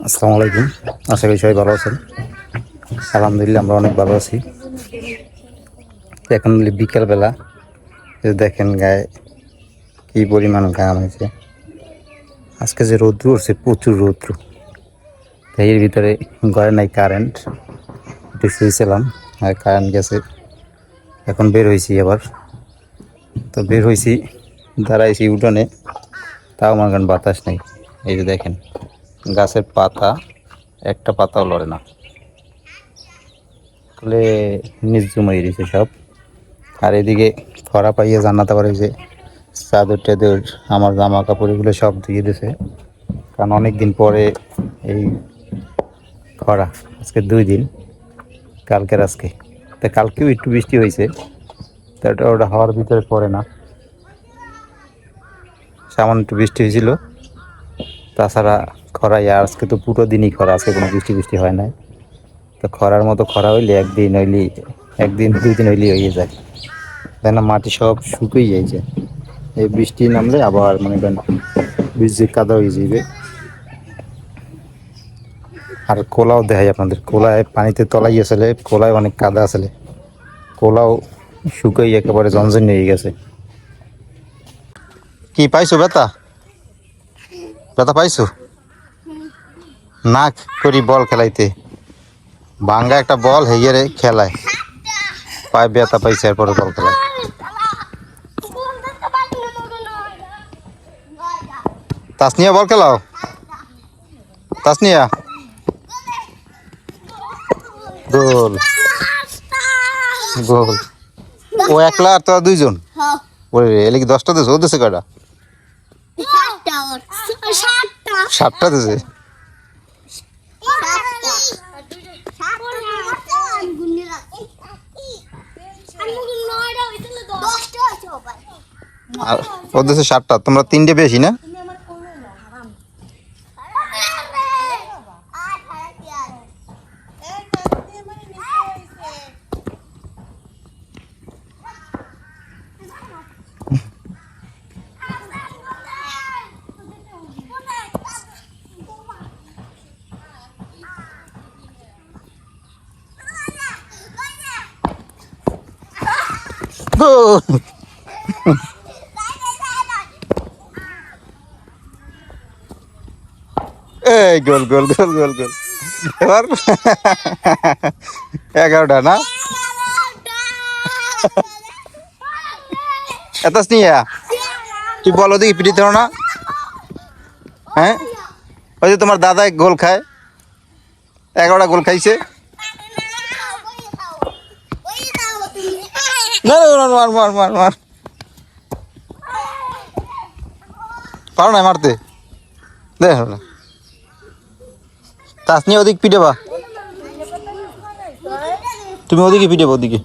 আসসালামু আলাইকুম। আশা করি সবাই ভালো আছেন। আলহামদুলিল্লাহ আমরা অনেক ভালো আছি। এখন বিকেলবেলা দেখেন গায়ে কী পরিমাণ ঘাম হয়েছে। আজকে যে রৌদ্র উঠছে, প্রচুর রৌদ্র। এর ভিতরে ঘরে নাই কারেন্ট, একটু শুয়েছিলাম আর কারেন্ট গেছে। এখন বের হয়েছি আবার, তো বের হয়েছি, দাঁড়াইছি উঠোনে, তাও মনে করেন বাতাস নেই। এই যে দেখেন গাছের পাতা, একটা পাতাও লড়ে না, আসলে নির্জুম হয়ে গেছে সব। আর এদিকে খরা পাইয়ে জানাতে পারে যে চাদর টাদর আমার জামা কাপড় এগুলো সব ধুয়ে দিয়েছে, কারণ অনেক দিন পরে এই খরা। আজকে 2 দিন, কালকের আজকে, তা কালকেও একটু বৃষ্টি হয়েছে, তা ওটা হওয়ার ভিতরে পড়ে না, সামান্য একটু বৃষ্টি হয়েছিল। তাছাড়া খরাই আজকে তো পুরো দিনই খরা, আজকে কোনো বৃষ্টি হয় না। তো খরার মতো খরা হইলে একদিন 2 দিন হইলে হয়ে যায়, তাই না? মাটি সব শুকিয়ে যাইছে। এই বৃষ্টি নামলে আবার মনে করেন বৃষ্টি কাদা হয়ে যাবে। আর কোলাও দেখাই আপনাদের, কোলায় পানিতে তলাই আসলে, কোলায় অনেক কাদা আসলে, কোলাও শুকিয়ে একেবারে জনজন হয়ে গেছে। কি পাইছো ব্যথা? ব্যথা পাইছো? না করি বল খেলাইতে, ভাঙ্গা একটা বল হেগিয়ে খেলায়, পায়ে ব্যথা পাইছে, এরপরে বল খেলায়। তাসনিয়া বল খেলাও, তাসনিয়া গোল গোল। ও একলা আর তোরা 2 জন? ওরে এলে কি 10টা দেছে? ও দেছে কয়টা? 7টা দেছে। আর ও দেছে 7টা, তোমরা 3টে বেশি না? এই গোল গোল গোল গোল গোল। এবার 11টা না? এত নিয়া তুই বলো দেখি পিটি ধরো না। হ্যাঁ, ওই যে তোমার দাদা গোল খায়, 11টা গোল খাইছে। মার মার মার মার, পারো না মারতে, দেখো না। তাসনি ওদিক পিটেবা, তুমি ওদিকে পিটেবা, ওদিকে।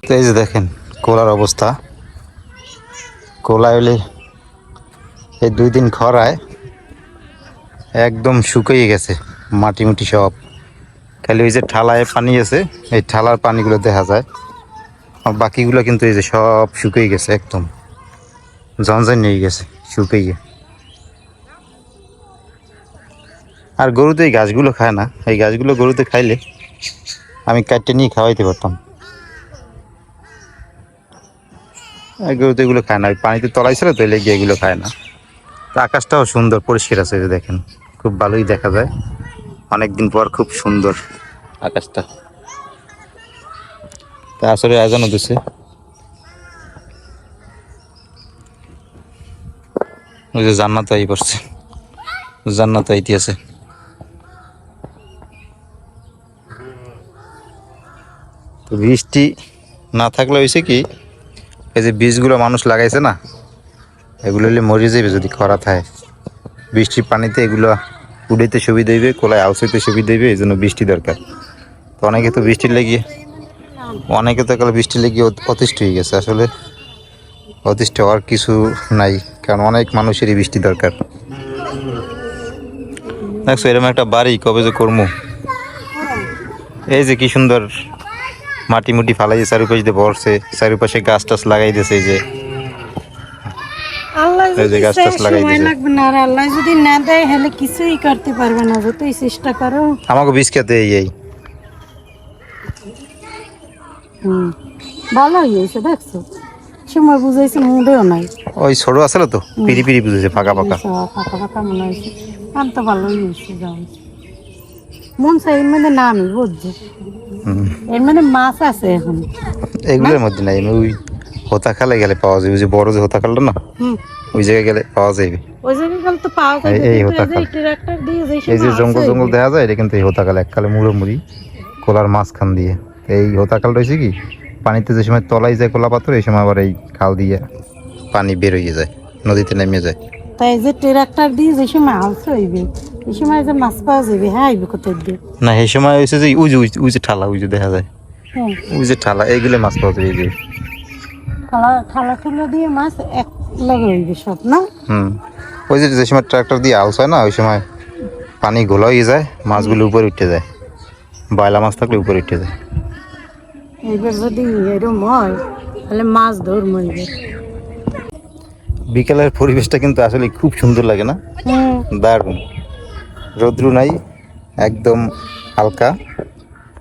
তো এই যে দেখেন কোলার অবস্থা, কোলা হইলে এই 2 দিন খরায় একদম শুকিয়ে গেছে, মাটি মুটি সব। খালি ওই যে ঠালায় পানি আছে, এই ঠালার পানিগুলো দেখা যায়, আর বাকিগুলো কিন্তু এই যে সব শুকিয়ে গেছে, একদম জনজন নিয়ে গেছে শুকিয়ে। আর গরু তো এই গাছগুলো খায় না, এই গাছগুলো গরুতে খাইলে আমি কাটতে নিয়ে খাওয়াইতে পারতাম। গরু তো এগুলো খায় না, ওই পানিতে তলাইছিল তো লেগে এগুলো খায় না। তো আকাশটাও সুন্দর পরিষ্কার আছে, যে দেখেন খুব ভালোই দেখা যায়, অনেকদিন পর খুব সুন্দর আকাশটা। তা আসলে আয়োজন হতেছে, ওই যে জান্নাত আই পড়ছে, জান্নাত আইতে আছে। তো বৃষ্টি না থাকলে হয়েছে কি, এই যে বীজগুলো মানুষ লাগাইছে না, এগুলো হলে মরে যাবে যদি খরা থাকে। বৃষ্টির পানিতে এগুলো উড়াইতে সুবিধা হইবে, কোলায় আউসাইতে সুবিধা হইবে, এই জন্য বৃষ্টি দরকার। তো অনেকে তো বৃষ্টির লেগে, অনেকে তো এগুলো বৃষ্টির লেগে অতিষ্ঠ হয়ে গেছে। আসলে অতিষ্ঠ হওয়ার কিছু নাই, কারণ অনেক মানুষেরই বৃষ্টি দরকার। দেখছো এরকম একটা বাড়ি কবে যে করবো। এই যে কি সুন্দর মাটি মুটি ফালাই চারিপাশ দিয়ে ভরছে, চারিপাশে গাছ টাছ লাগাই দিয়েছে, এই যে আল্লাহ এই যে যদি গাছ টাছ লাগাই সময় দিছে। লাগবে না, আর আল্লাহ যদি না দেয় হলে কিছুই করতে পারবে না, যতই চেষ্টা করো। আমাকে বীজ খেতে এই ভালোই হয়েছে দেখছো, সময় বুঝাইছে মুডেও নাই। ওই ছোট আছে তো পিরি পিরি বুঝেছে ফাঁকা ফাঁকা। ফাঁকা ফাঁকা মনে হয়েছে, আম তো ভালোই হয়েছে। যাও মন চাই এর মধ্যে নামি বুঝছো, এর মধ্যে মাছ আছে এখন। এগুলোর মধ্যে নাই, ওই হোতা খালে গেলে পাওয়া যাবে, ওই যে বড় যে হোতা খালটা না, ওই জায়গায় গেলে পাওয়া যাবে। ওই জায়গায় গেলে তো পাওয়া যাবে, এই কিন্তু হোতা এই যে খাল, ট্রাক্টর দিয়ে যে এই যে সময় জঙ্গল আসে জঙ্গল দেখা যায়, এটা কিন্তু এই হোতা খাল এককালে মুড়োমুড়ি কোলার মাঝখান দিয়ে। এই হোতা খাল রয়েছে কি, পানিতে যে সময় তলাই যায় কোলা পাথর, এই সময় আবার এই খাল দিয়ে পানি বের হয়ে যায়, নদীতে নেমে যায়। তাই যে ট্রাক্টর দিয়ে যে সময় আসে হইবে, এই সময় যে মাছ পাওয়া যাবে, হ্যাঁ আইবে কোথায় দিয়ে। না এই সময় হয়েছে যে ওই যে ঠালা, ওই যে দেখা যায়, হ্যাঁ ওই যে ঠালা, এইগুলো মাছ পাওয়া যায় এই যে। থালা থালা টুলা দিয়ে মাছ এক লগে হইবে সব না। ওই যে সময় ট্রাক্টর দিয়ে আলস হয় না, ওই সময় পানি ঘোলা হয়ে যায়, মাছগুলো উপরে উঠে যায়, বয়লা মাছ থাকলে উপরে উঠে যায়। এইবার যদি এরম হয় তাহলে মাছ ধরবো এইবার। বিকেলের পরিবেশটা কিন্তু আসলে খুব সুন্দর লাগে না, দারুণ, রৌদ্র নাই, একদম হালকা,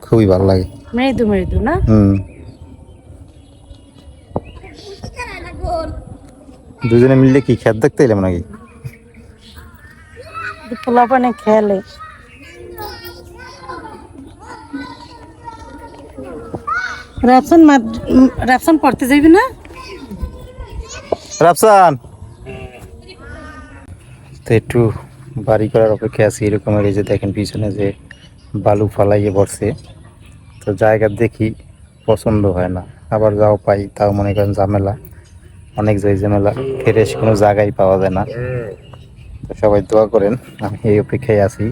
খুবই ভালো লাগে। মৃদু মৃদু না। দুজনে মিললে কি খেত দেখতে এলাম নাকি? পোলাপানে খেলে। রাফসান পড়তে যাবি না? রাফসান তো একটু বাড়ি করার অপেক্ষা আছি, এরকমের এই যে দেখেন পিছনে যে বালু ফালাইয়ে বসছে, তো জায়গা দেখি পছন্দ হয় না, আবার যাও পাই তাও মনে করেন ঝামেলা, অনেক ঝামেলা, ফ্রেশ কোনো জায়গায় পাওয়া যায় না। তো সবাই দোয়া করেন, আমি এই অপেক্ষায় আছি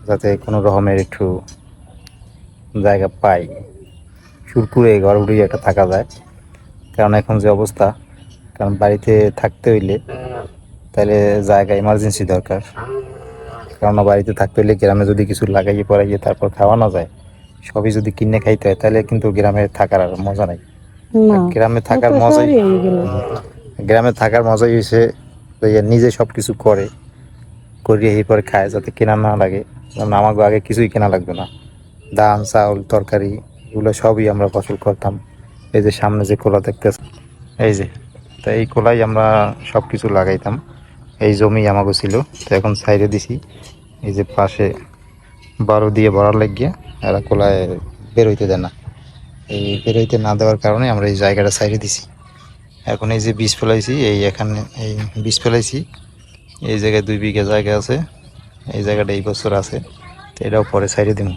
যাতে কোনো রকমের একটু জায়গা পাই, সুরপুরে ঘর উড়িয়ে একটা থাকা যায়। কারণ এখন যে অবস্থা, কারণ বাড়িতে থাকতে হইলে তাহলে জায়গা ইমার্জেন্সি দরকার, কারণ বাড়িতে থাকতে হইলে গ্রামে যদি কিছু লাগাইয়ে পড়াইয়ে তারপর খাওয়ানো যায়, সবই যদি কিনে খাইতে হয়, তাহলে কিন্তু গ্রামে থাকার আর মজা নাই। গ্রামে থাকার মজাই, গ্রামে থাকার মজাই হয়েছে নিজে সব কিছু করিয়ে এই পরে খায়, যাতে কেনা না লাগে। যেমন আমাকে আগে কিছুই কেনা লাগতো না, ধান চাউল তরকারি এগুলো সবই আমরা ফসল করতাম। এই যে সামনে যে কোলা দেখতেছে, এই যে, তো এই কোলাই আমরা সব কিছু লাগাইতাম, এই জমি আমাকে ছিল, তো এখন সাইডে দিছি। এই যে পাশে বারো দিয়ে ভরার লাগিয়ে এরা কোলায় বেরোইতে দেয় না, এই বেরোইতে না দেওয়ার কারণে আমরা এই জায়গাটা সাইডে দিছি। এখন এই যে বীজ ফেলাইছি, এখানে এই বীজ ফেলাইছি, এই জায়গায় 2 বিঘা জায়গা আছে, এই জায়গাটা এই বছর আছে, তো এটাও পরে সাইডে দিব।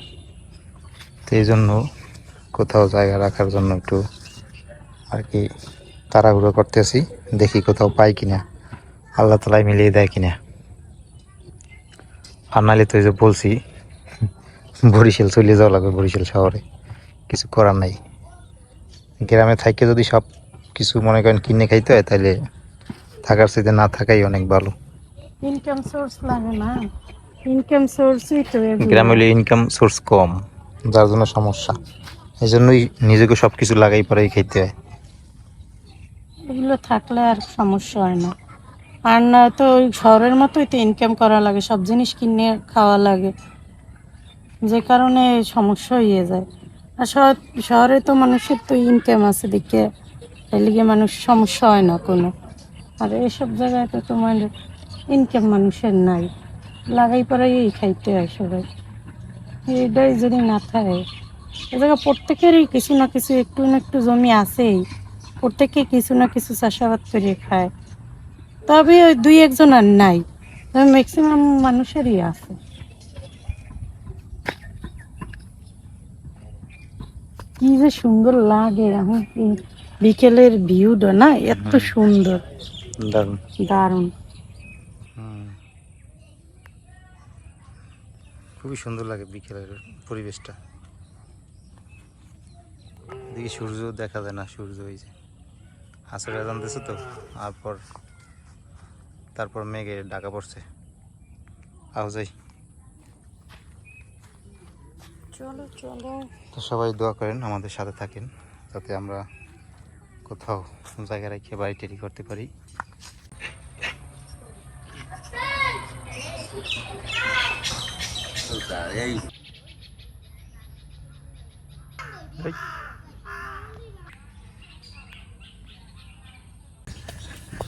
তো এই জন্য কোথাও জায়গা রাখার জন্য একটু আর কি তাড়াহুড়ো করতেছি, দেখি কোথাও পাই কিনা, আল্লাহ তালাই মিলিয়ে দেয় কিনা। আর নাহলে তো এই যে বলছি বরিশাল চলে যাওয়া লাগবে, বরিশাল শহরে, কিছু করার নাই। গ্রামে থাইকে যদি সব কিছু মনে করেন কিনে খাইতে হয়, তাহলে থাকার চাইতে না থাকাই অনেক ভালো। ইনকাম সোর্স লাগে না, ইনকাম সোর্সই তো গ্রামে হলে ইনকাম সোর্স কম, যার জন্য সমস্যা, এই জন্যই নিজেকে সব কিছু লাগাই পরেই খাইতে হয়। এগুলো থাকলে আর সমস্যা হয় না। আর না তো ওই শহরের মতোই তো ইনকাম করা লাগে, সব জিনিস কিনে খাওয়া লাগে, যে কারণে সমস্যা হয়ে যায়। আর শহরে তো মানুষের তো ইনকাম আছে দেখে এদিকে মানুষ সমস্যা হয় না কোনো। আর এইসব জায়গায় তো তোমার ইনকাম মানুষের নাই, লাগাই পড়াই খাইতে হয় সবাই। এটাই যদি না থাকে, এ জায়গায় প্রত্যেকেরই কিছু না কিছু একটু না একটু জমি আছেই, প্রত্যেকে কিছু না কিছু চাষাবাদ করে খায়। তবে ওই 2-1 আর নাই, তবে ম্যাক্সিমাম মানুষেরই আছে। কি যে সুন্দর লাগে এখন বিকেলের ভিউটা না, এত সুন্দর, দারুণ দারুণ। খুবই সুন্দর লাগে বিকেলের পরিবেশটা, দেখি সূর্য দেখা যায় না, সূর্য ওই যে আসরে আজান দিছে তো, তারপর মেঘে ঢাকা পড়ছে। আও যাই, চলো চলো। তো সবাই দোয়া করেন, আমাদের সাথে থাকেন, যাতে আমরা কোথাও জায়গা রেখে বাড়ি টেরি করতে পারি।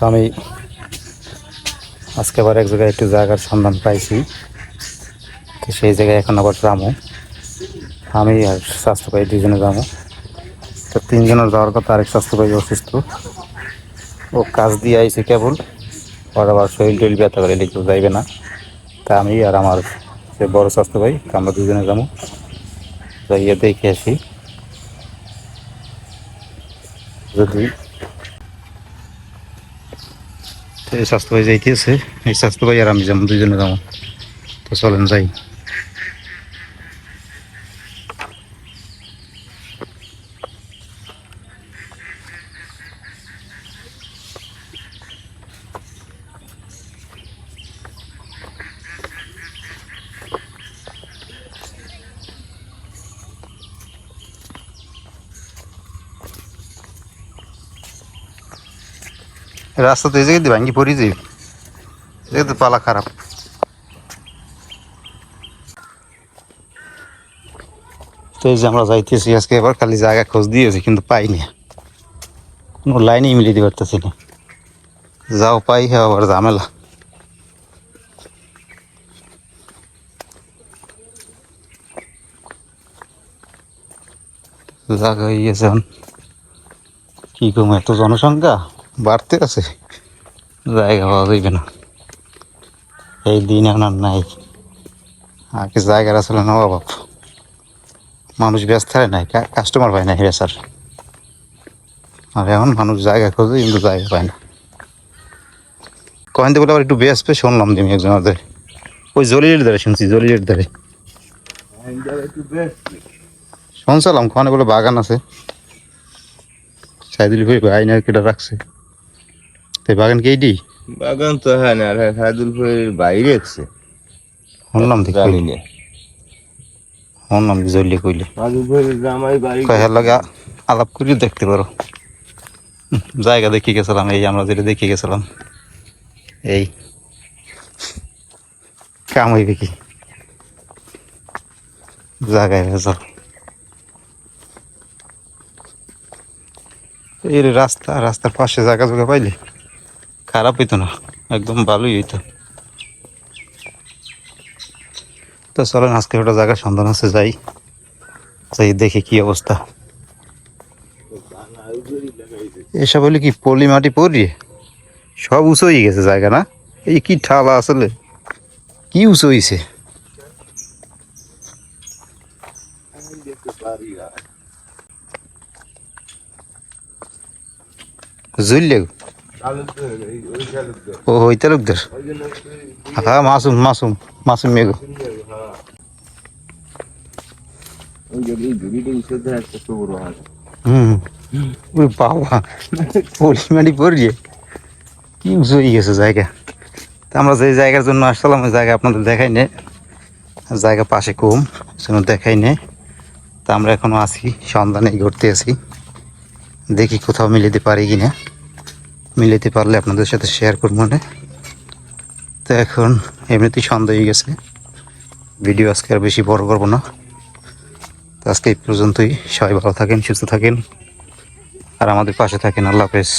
আমি আজকে আবার এক জায়গায় একটু জায়গার সন্ধান পাইছি, তো সেই জায়গায় এখন আবার যাবো। আমি আর স্বাস্থ্য ভাই দুজনে যাবো। তো তিনজনের যাওয়ার কথা, আরেক স্বাস্থ্য ভাই অসুস্থ, ও কাজ দিয়ে আইছে কেবল, ওর আবার শরীর টরিল ব্যথা করে, কেউ যাইবে না। তা আমি আর আমার সে বড় স্বাস্থ্য ভাই, আমরা দুজনে যাবো, যাইয়ে দেখে আসি যদি এই স্বাস্থ্য ভাই যাইতেছে, এই স্বাস্থ্য ভাই আর আমি যাবো, দুজনে যাবো। তো চলেন যাই। রাস্তা তো এই জায়গায় ভাঙ্গি পড়ি যাই, তো পালা খারাপ। তো এই যে আমরা যাইতেছি আজকে, এবার খালি জায়গা খোঁজ দিয়েছি কিন্তু পাইনি, কোনো লাইনেই মিলিয়ে পারতেছি না। যাও পাই, হ্যাঁ আবার ঝামেলা। জায়গা হয়ে গেছে এখন, কি কম এত জনসংখ্যা বাড়তে আছে, জায়গা পাওয়া যাইবে না। এই দিন এখন আর নাই, আগে জায়গার আসলে না অভাব, মানুষ ব্যস্ত হয় নাই, কাস্টমার পায় না হেরেসার। আর এখন মানুষ জায়গা খোঁজে কিন্তু জায়গা পায় না। কয়েন বলে আবার একটু বেসবে শুনলাম তুমি একজন ওদের, ওই জলিলের দ্বারা শুনছি, জলিলের দ্বারে শুনছিলাম, ওখানে বলে বাগান আছে, সাইদুল ভাই আইনা কেটে রাখছে। তো বাগান কে দি বাগান তো হ্যাঁ না, আর সাইদুল ভাইয়ের বাইরে আছে, শুনলাম জানি না। শুনলাম জলিয়ে কইলে সাইদুল ভাইয়ের জামাই বাড়ি কয়ের লাগে আলাপ করে দেখতে পারো। জায়গা দেখে গেছিলাম, এই আমরা যেটা দেখে গেছিলাম, এই কাম হইবে কি জায়গায় ভেজাল। এই রে রাস্তা, রাস্তার পাশে জায়গা জায়গা পাইলে খারাপ হইতো না, একদম ভালোই হইতো। তো চলেন আজকে ওটা জায়গার সন্ধান আছে, যাই যাই দেখি কি অবস্থা। এসব হলে কি পলি মাটি পরিয়ে সব উঁচু হয়ে গেছে জায়গা, না? এই কি ঠালা আসলে, কি উঁচু হয়েছে। জুইলে ও হইতে লোকদের, হ্যাঁ মাসুম মাসুম মাসুম মেঘ। ওই বাবা পলি মাটি পরিয়ে কি উঁচু হয়ে গেছে জায়গা। তা আমরা যে জায়গার জন্য আসলাম ওই জায়গা আপনাদের দেখাই নে, জায়গা পাশে কম জন্য দেখাই নে। তা আমরা এখনো আছি, সন্ধানে ঘুরতে আছি, দেখি কোথাও মিলিতে পারি কিনা, মিলিতে পারলে আপনাদের সাথে শেয়ার করবো না। তো এখন এমনিতেই সন্ধ্যা হয়ে গেছে, ভিডিও আজকে আর বেশি বড় করবো না। তো আজকে এই পর্যন্তই, সবাই ভালো থাকেন, সুস্থ থাকেন, আর আমাদের পাশে থাকেন। আল্লাহ হাফেজ।